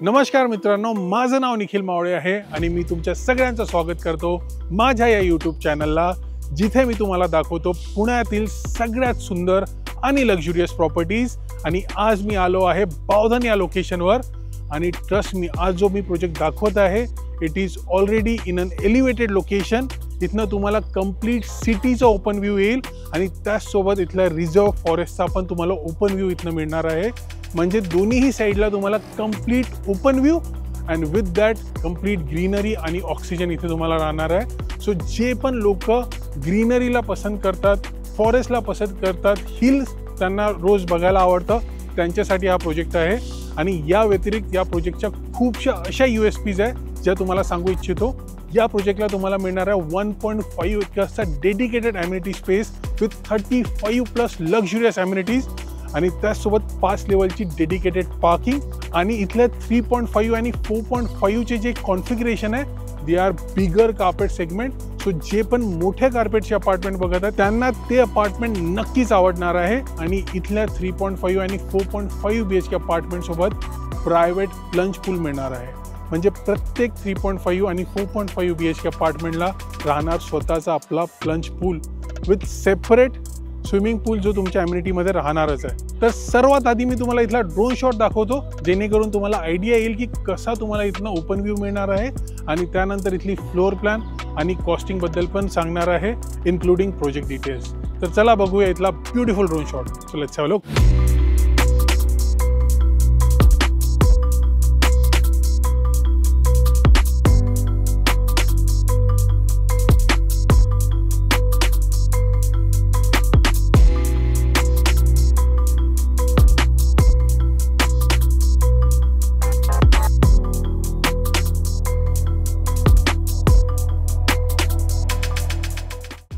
नमस्कार मित्रांनो, माझं नाव निखिल मावळे आहे आणि मी तुमच्या सगळ्यांचं स्वागत करतो माझ्या या यूट्यूब चॅनलला, जिथे मी तुम्हाला दाखवतो पुण्यातील सगळ्यात सुंदर आणि लक्झुरियस प्रॉपर्टीज। आणि आज मी आलो आहे बावधन या लोकेशनवर आणि ट्रस्ट मी, आज जो मी प्रोजेक्ट दाखवत आहे it is already in an elevated location. इथनं तुम्हाला कंप्लीट सिटीचा ओपन व्ह्यू येईल आणि त्याचसोबत इथला रिझर्व फॉरेस्टचा पण तुम्हाला ओपन व्ह्यू इथनं मिळणार आहे। म्हणजे दोन्ही साइडला तुम्हाला complete open view and with that complete greenery आणि ऑक्सिजन इथे तुम्हाला राहणार आहे। सो जे पण लोक ग्रीनरीला पसंत करतात, फॉरेस्टला पसंत करतात, हिल्स त्यांना रोज बघायला आवडतं, त्यांच्यासाठी हा प्रोजेक्ट आहे। आणि या व्यतिरिक्त या प्रोजेक्टच्या खूपशा अशा USPs आहे ज्या तुम्हाला सांगू इच्छितो। या प्रोजेक्टला तुम्हाला मिळणार आहे 1.5 एकर्सचा dedicated amenity space with 35+ luxurious amenities आणि त्यासोबत 5 लेवलची डेडिकेटेड पार्किंग। आणि इथले 3.5 आणि 4.5चे जे कॉन्फिगरेशन आहे they are bigger carpet segment. So जे पण मोठ्या कार्पेटचे अपार्टमेंट बघत आहेत त्यांना ते अपार्टमेंट नक्कीच आवडणार आहे। आणि इथल्या 3.5 आणि 4.5 BHK अपार्टमेंट सोबत प्रायव्हेट प्लंज पूल मिळणार आहे। म्हणजे प्रत्येक 3.5 आणि 4.5 BHK अपार्टमेंटला राहणार स्वतःचा आपला plunge pool with separate swimming pool जो तुमच्या ॲम्युनिटीमध्ये राहणारच आहे। तर सर्वात आधी मी तुम्हाला इथला ड्रोन शॉट दाखवतो, जेणेकरून तुम्हाला आयडिया येईल की कसा तुम्हाला इथनं ओपन व्ह्यू मिळणार आहे। आणि त्यानंतर इथली फ्लोअर प्लॅन आणि कॉस्टिंग बद्दल पण सांगणार आहे, इन्क्लुडिंग प्रोजेक्ट डिटेल्स। तर चला बघूया इथला beautiful drone shot. So let's have a look.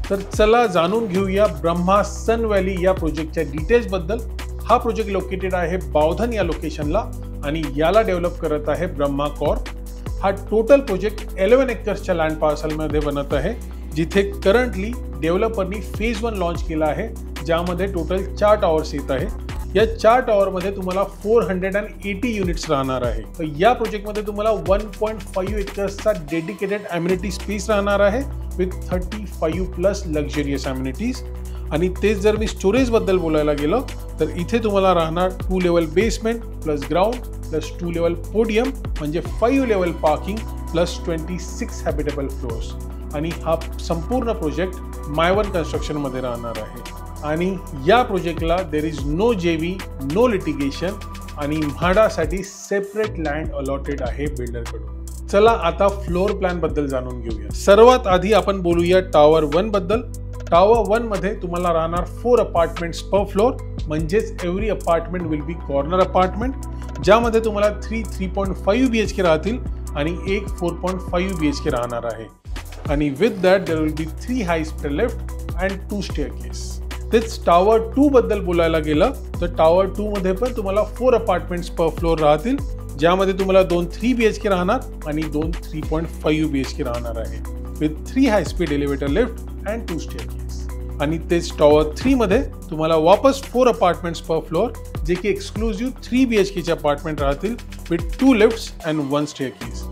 तर चला जाणून घेऊया ब्रह्मा सन व्हॅली या प्रोजेक्टच्या डिटेल्स बद्दल। हा प्रोजेक्ट लोकेटेड आहे बावधन या लोकेशनला आणि याला डेव्हलप करत आहे ब्रह्मा कॉर्प। हा टोटल प्रोजेक्ट 11 एकर्सच्या लँड पार्सलमध्ये बनत आहे, जिथे करंटली डेव्हलपरनी फेज 1 लॉन्च केला आहे, ज्यामध्ये टोटल 4 टॉवर्स येत आहे। या 4 टॉवरमध्ये तुम्हाला 480 युनिट्स राहणार आहे। तर या प्रोजेक्टमध्ये तुम्हाला 1.5 एकर्सचा डेडिकेटेड ॲम्युनिटी स्पेस राहणार आहे विथ 35+ लक्झरियस ॲम्युनिटीज। आणि तेच जर मी स्टोरेज बद्दल बोलायला गेलो तर इथे तुम्हाला राहणार 2 level basement plus ground plus 2 level podium, म्हणजे 5 level parking plus 26 habitable flowers. आणि हा संपूर्ण प्रोजेक्ट मायवन कन्स्ट्रक्शनमध्ये राहणार आहे। आणि या प्रोजेक्टला there is no JV, no litigation आणि म्हाडासाठी सेपरेट लँड अलॉटेड आहे बिल्डरकडून। चला आता फ्लोअर प्लॅन बद्दल जाणून घेऊया। सर्वात आधी आपण बोलूया टॉवर 1 बद्दल। टॉवर 1 मध्ये तुम्हाला राहणार 4 अपार्टमेंट्स पर फ्लोअर, म्हणजेच every apartment will be corner apartment, ज्यामध्ये तुम्हाला 3.5 BHK राहतील आणि एक 4.5 BHK राहणार आहे। आणि with that there will be 3 high stair lift and 2 staircase. तेच टॉवर 2 बद्दल बोलायला गेलं तर टॉवर 2 मध्ये पण तुम्हाला 4 अपार्टमेंट्स पर फ्लोअर राहतील, ज्यामध्ये तुम्हाला 2 3 BHK राहणार आणि 2 3.5 BHK राहणार आहे with 3 high speed elevator lift and 2 staircase. आणि तेच टॉवर 3 मध्ये तुम्हाला वापस 4 अपार्टमेंट्स पर फ्लोअर, जे की एक्सक्लुझिव्ह 3 BHKचे अपार्टमेंट राहतील विथ 2 लिफ्ट्स अँड 1 स्टेअरकेस।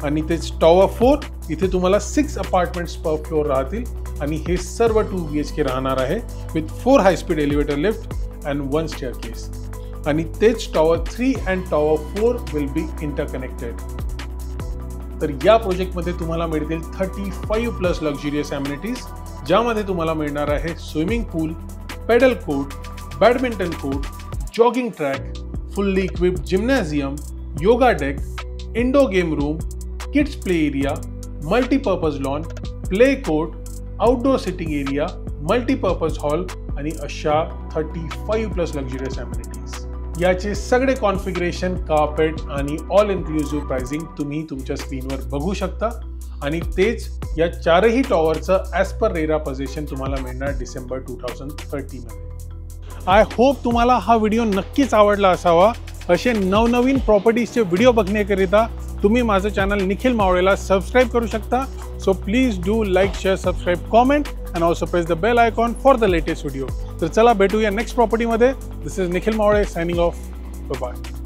आणि तेच टॉवर 4 इथे तुम्हाला 6 अपार्टमेंट्स पर फ्लोअर राहतील आणि हे सर्व 2 BHK राहणार आहे with 4 high speed elevator lift and 1 staircase. आणि तेच tower 3 and tower 4 will be interconnected. तर या प्रोजेक्टमध्ये तुम्हाला मिळतील 35+ लक्झुरियस ॲम्युनिटीज, ज्यामध्ये तुम्हाला मिळणार आहे swimming pool, padel court, badminton court, jogging track, fully equipped gymnasium, yoga deck, indoor game room, kids play area, multipurpose lawn, play court, outdoor sitting area, multipurpose hall आणि अशा 35+ लक्झुरियस ॲम्युनिटीज। याचे सगळे configuration, carpet आणि all inclusive pricing तुम्ही तुमच्या स्क्रीनवर बघू शकता। आणि तेच या 4ही टॉवरचं ॲज पर रेरा पोझिशन तुम्हाला मिळणार डिसेंबर 2030 मध्ये। आय होप तुम्हाला हा व्हिडिओ नक्कीच आवडला असावा। असे नवनवीन प्रॉपर्टीजचे व्हिडिओ बघण्याकरिता तुम्ही माझं चॅनल निखिल मावळेला सबस्क्राईब करू शकता। So please do like, share, subscribe, comment and also press the bell icon for the latest video. तर चला भेटूया नेक्स्ट प्रॉपर्टी मध्ये। This is Nikhil Mawale signing off. Bye bye.